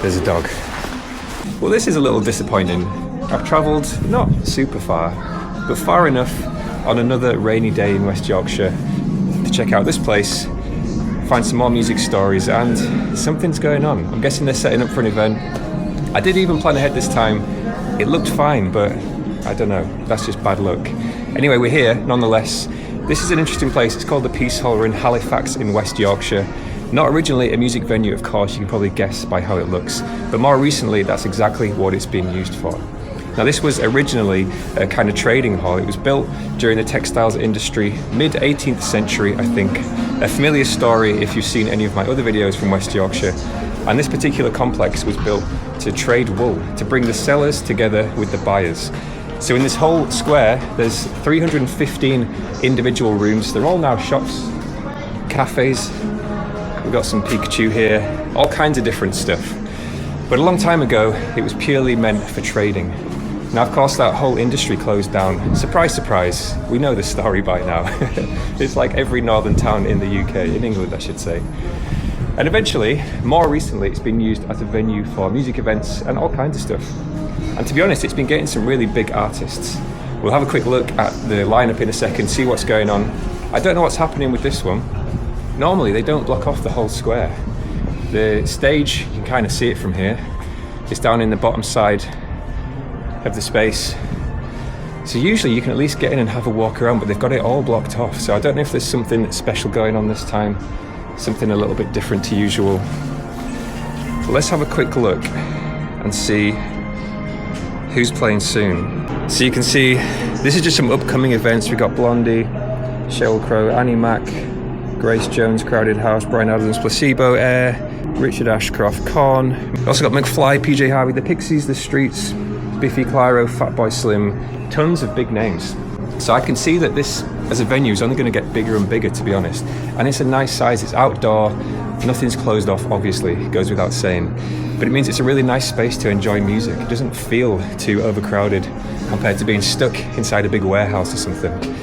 There's a dog. Well, this is a little disappointing. I've travelled not super far, but far enough on another rainy day in West Yorkshire to check out this place, find some more music stories, and something's going on. I'm guessing they're setting up for an event. I did even plan ahead this time. It looked fine, but I don't know, that's just bad luck. Anyway, we're here nonetheless. This is an interesting place. It's called the Peace Hall. We're in Halifax in West Yorkshire. Not originally a music venue, of course, you can probably guess by how it looks, but more recently that's exactly what it's been used for. Now, this was originally a kind of trading hall. It was built during the textiles industry, mid-18th century, I think. A familiar story if you've seen any of my other videos from West Yorkshire. And this particular complex was built to trade wool, to bring the sellers together with the buyers. So in this whole square, there's 315 individual rooms. They're all now shops, cafes. We've got some Pikachu here, all kinds of different stuff. But a long time ago, it was purely meant for trading. Now, of course, that whole industry closed down. Surprise, surprise, we know the story by now. It's like every northern town in the UK, in England, I should say. And eventually, more recently, it's been used as a venue for music events and all kinds of stuff. And to be honest, it's been getting some really big artists. We'll have a quick look at the lineup in a second, see what's going on. I don't know what's happening with this one. Normally, they don't block off the whole square. The stage, you can kind of see it from here. It's down in the bottom side of the space. So usually you can at least get in and have a walk around, but they've got it all blocked off. So I don't know if there's something special going on this time, something a little bit different to usual. But let's have a quick look and see who's playing soon. So you can see, this is just some upcoming events. We've got Blondie, Sheryl Crow, Annie Mac, Grace Jones, Crowded House, Bryan Adams, Placebo, Air, Richard Ashcroft, Korn. We've also got McFly, PJ Harvey, The Pixies, The Streets, Biffy Clyro, Fatboy Slim, tons of big names. So I can see that this, as a venue, is only going to get bigger and bigger, to be honest. And it's a nice size, it's outdoor, nothing's closed off, obviously, it goes without saying. But it means it's a really nice space to enjoy music. It doesn't feel too overcrowded compared to being stuck inside a big warehouse or something.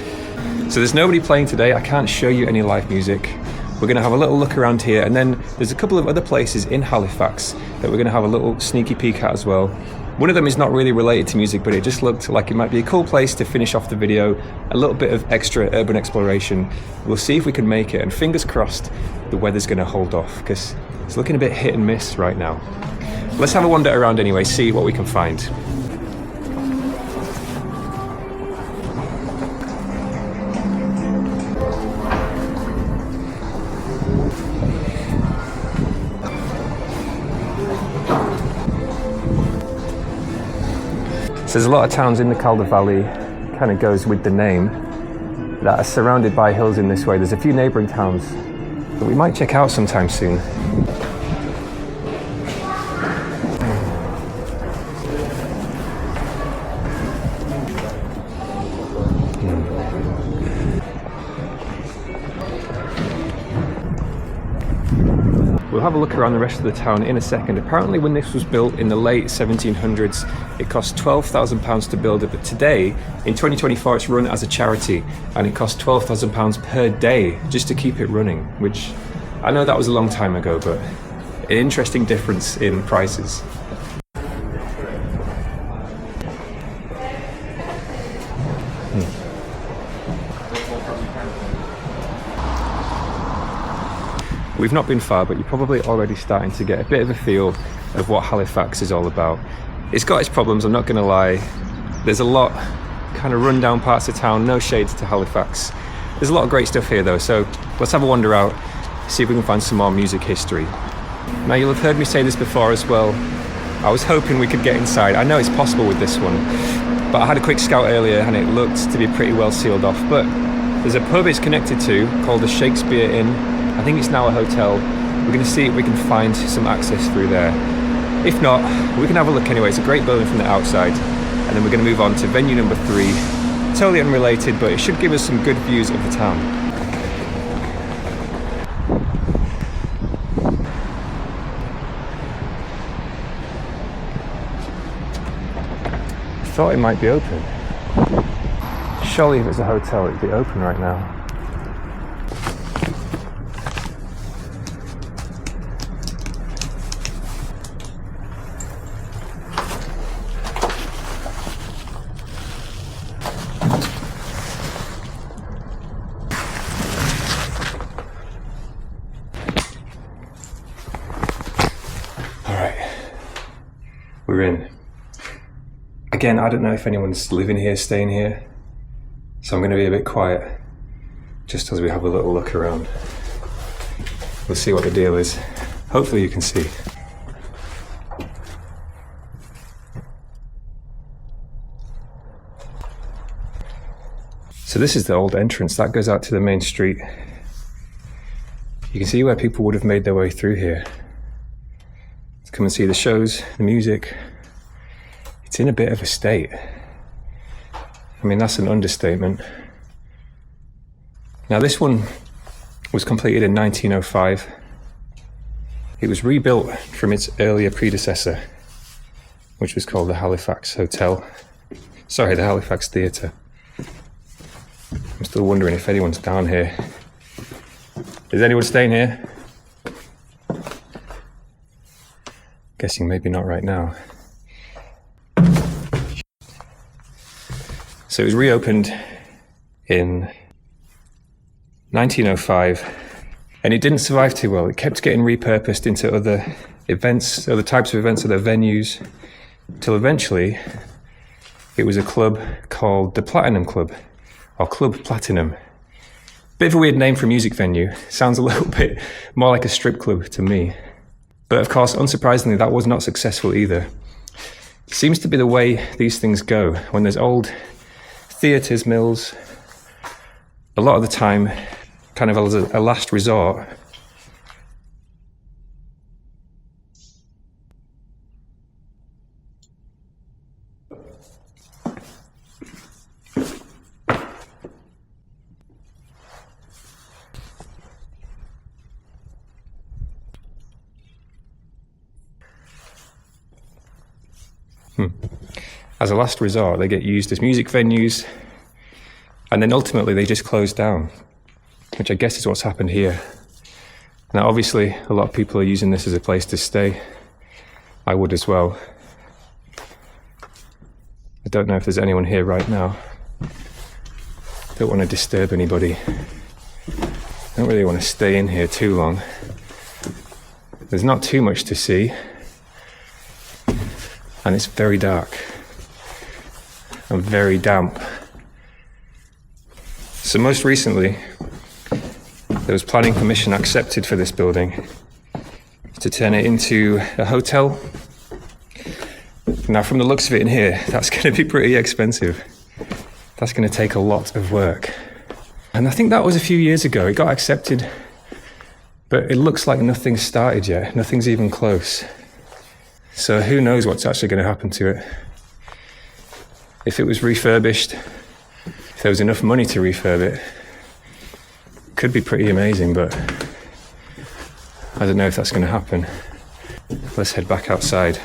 So there's nobody playing today, I can't show you any live music. We're going to have a little look around here, and then there's a couple of other places in Halifax that we're going to have a little sneaky peek at as well. One of them is not really related to music, but it just looked like it might be a cool place to finish off the video. A little bit of extra urban exploration. We'll see if we can make it, and fingers crossed the weather's going to hold off, because it's looking a bit hit and miss right now. Let's have a wander around anyway, see what we can find. So there's a lot of towns in the Calder Valley, kind of goes with the name, that are surrounded by hills in this way. There's a few neighbouring towns that we might check out sometime soon. We'll have a look around the rest of the town in a second. Apparently when this was built in the late 1700s, it cost £12,000 to build it, but today, in 2024, it's run as a charity, and it costs £12,000 per day just to keep it running, which I know that was a long time ago, but an interesting difference in prices. We've not been far, but you're probably already starting to get a bit of a feel of what Halifax is all about. It's got its problems, I'm not going to lie. There's a lot kind of run down parts of town, no shades to Halifax. There's a lot of great stuff here though, so let's have a wander out, see if we can find some more music history. Now, you'll have heard me say this before as well. I was hoping we could get inside. I know it's possible with this one, but I had a quick scout earlier and it looked to be pretty well sealed off. But there's a pub it's connected to called the Shakespeare Inn. I think it's now a hotel. We're going to see if we can find some access through there. If not, we can have a look anyway. It's a great building from the outside. And then we're going to move on to venue number 3. Totally unrelated, but it should give us some good views of the town. I thought it might be open. Surely if it's a hotel, it'd be open right now. we're in. Again, I don't know if anyone's living here, staying here, so I'm going to be a bit quiet just as we have a little look around. We'll see what the deal is. Hopefully you can see. So this is the old entrance that goes out to the main street. You can see where people would have made their way through here to come and see the shows, the music. It's in a bit of a state. I mean, that's an understatement. Now this one was completed in 1905. It was rebuilt from its earlier predecessor, which was called the Halifax Hotel. Sorry, the Halifax Theatre. I'm still wondering if anyone's down here. Is anyone staying here? Guessing maybe not right now. So it was reopened in 1905, and it didn't survive too well. It kept getting repurposed into other events, other types of events, other venues, till eventually it was a club called the Platinum Club, or Club Platinum. Bit of a weird name for a music venue. Sounds a little bit more like a strip club to me. But of course, unsurprisingly, that was not successful either. It seems to be the way these things go. When there's old theatres, mills, a lot of the time, kind of as a last resort, as a last resort, they get used as music venues, and then ultimately they just close down, which I guess is what's happened here. Now obviously a lot of people are using this as a place to stay. I would as well. I don't know if there's anyone here right now. Don't want to disturb anybody. Don't really want to stay in here too long. There's not too much to see, and it's very dark and very damp. So most recently, there was planning permission accepted for this building to turn it into a hotel. Now from the looks of it in here, that's going to be pretty expensive. That's going to take a lot of work. And I think that was a few years ago. It got accepted, but it looks like nothing's started yet. Nothing's even close. So who knows what's actually going to happen to it. If it was refurbished, if there was enough money to refurb it, could be pretty amazing, but I don't know if that's going to happen. Let's head back outside.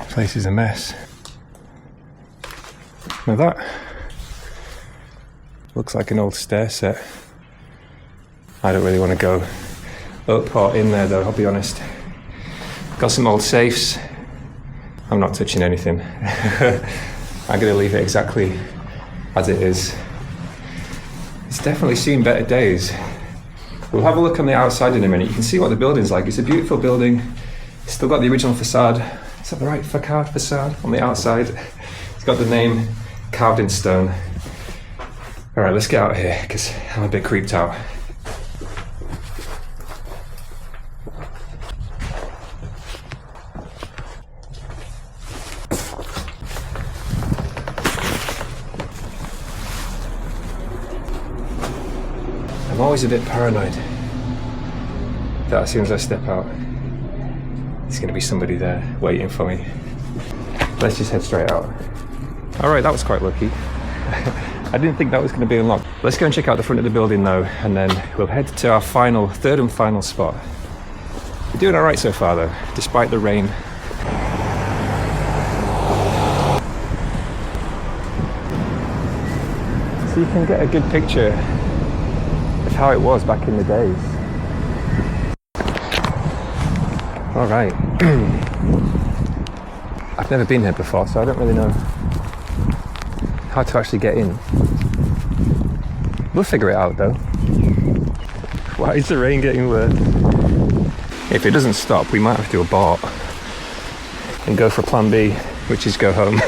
Place is a mess. Now that looks like an old stair set. I don't really want to go up or in there though, I'll be honest. Got some old safes. I'm not touching anything. I'm going to leave it exactly as it is. It's definitely seen better days. We'll have a look on the outside in a minute. You can see what the building's like. It's a beautiful building. It's still got the original facade. Is that the right facade on the outside? It's got the name carved in stone. All right, let's get out of here because I'm a bit creeped out. I'm always a bit paranoid that as soon as I step out, there's going to be somebody there waiting for me. Let's just head straight out. All right, that was quite lucky. I didn't think that was going to be unlocked. Let's go and check out the front of the building though, and then we'll head to our third and final spot. We're doing all right so far though, despite the rain. so you can get a good picture of how it was back in the days. All right. I've never been here before, so I don't really know how to actually get in. We'll figure it out though. Why is the rain getting worse? If it doesn't stop, we might have to abort and go for plan B, which is go home.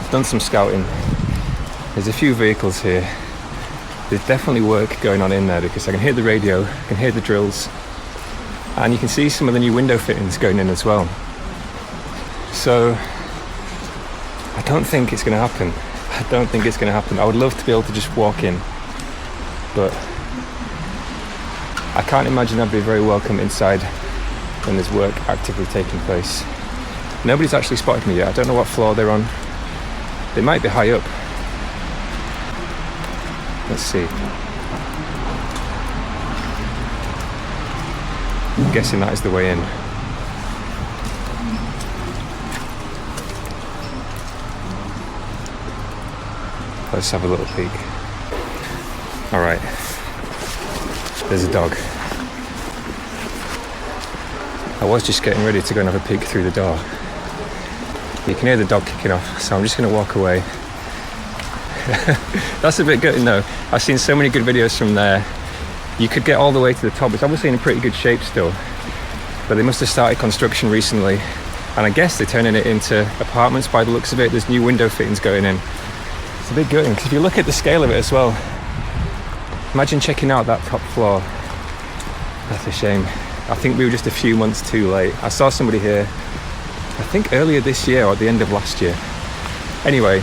I've done some scouting. There's a few vehicles here. There's definitely work going on in there because I can hear the radio, I can hear the drills, and you can see some of the new window fittings going in as well. So I don't think it's going to happen. I would love to be able to just walk in, but I can't imagine I'd be very welcome inside when there's work actively taking place. Nobody's actually spotted me yet. I don't know what floor they're on. They might be high up. Let's see. I'm guessing that is the way in. Let's have a little peek. All right. There's a dog. I was just getting ready to go and have a peek through the door. You can hear the dog kicking off, so I'm just going to walk away. That's a bit gutting though. I've seen so many good videos from there. You could get all the way to the top. It's obviously in a pretty good shape still, but they must have started construction recently, and I guess they're turning it into apartments by the looks of it. There's new window fittings going in. It's a bit gutting because if you look at the scale of it as well, imagine checking out that top floor. That's a shame. I think we were just a few months too late. I saw somebody here, I think earlier this year or at the end of last year. Anyway,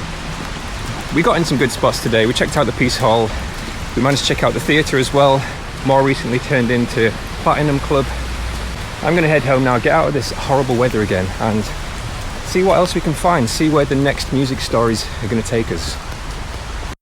we got in some good spots today. We checked out the Peace Hall. We managed to check out the theatre as well. More recently turned into Platinum Club. I'm going to head home now, get out of this horrible weather again, and see what else we can find. See where the next music stories are going to take us.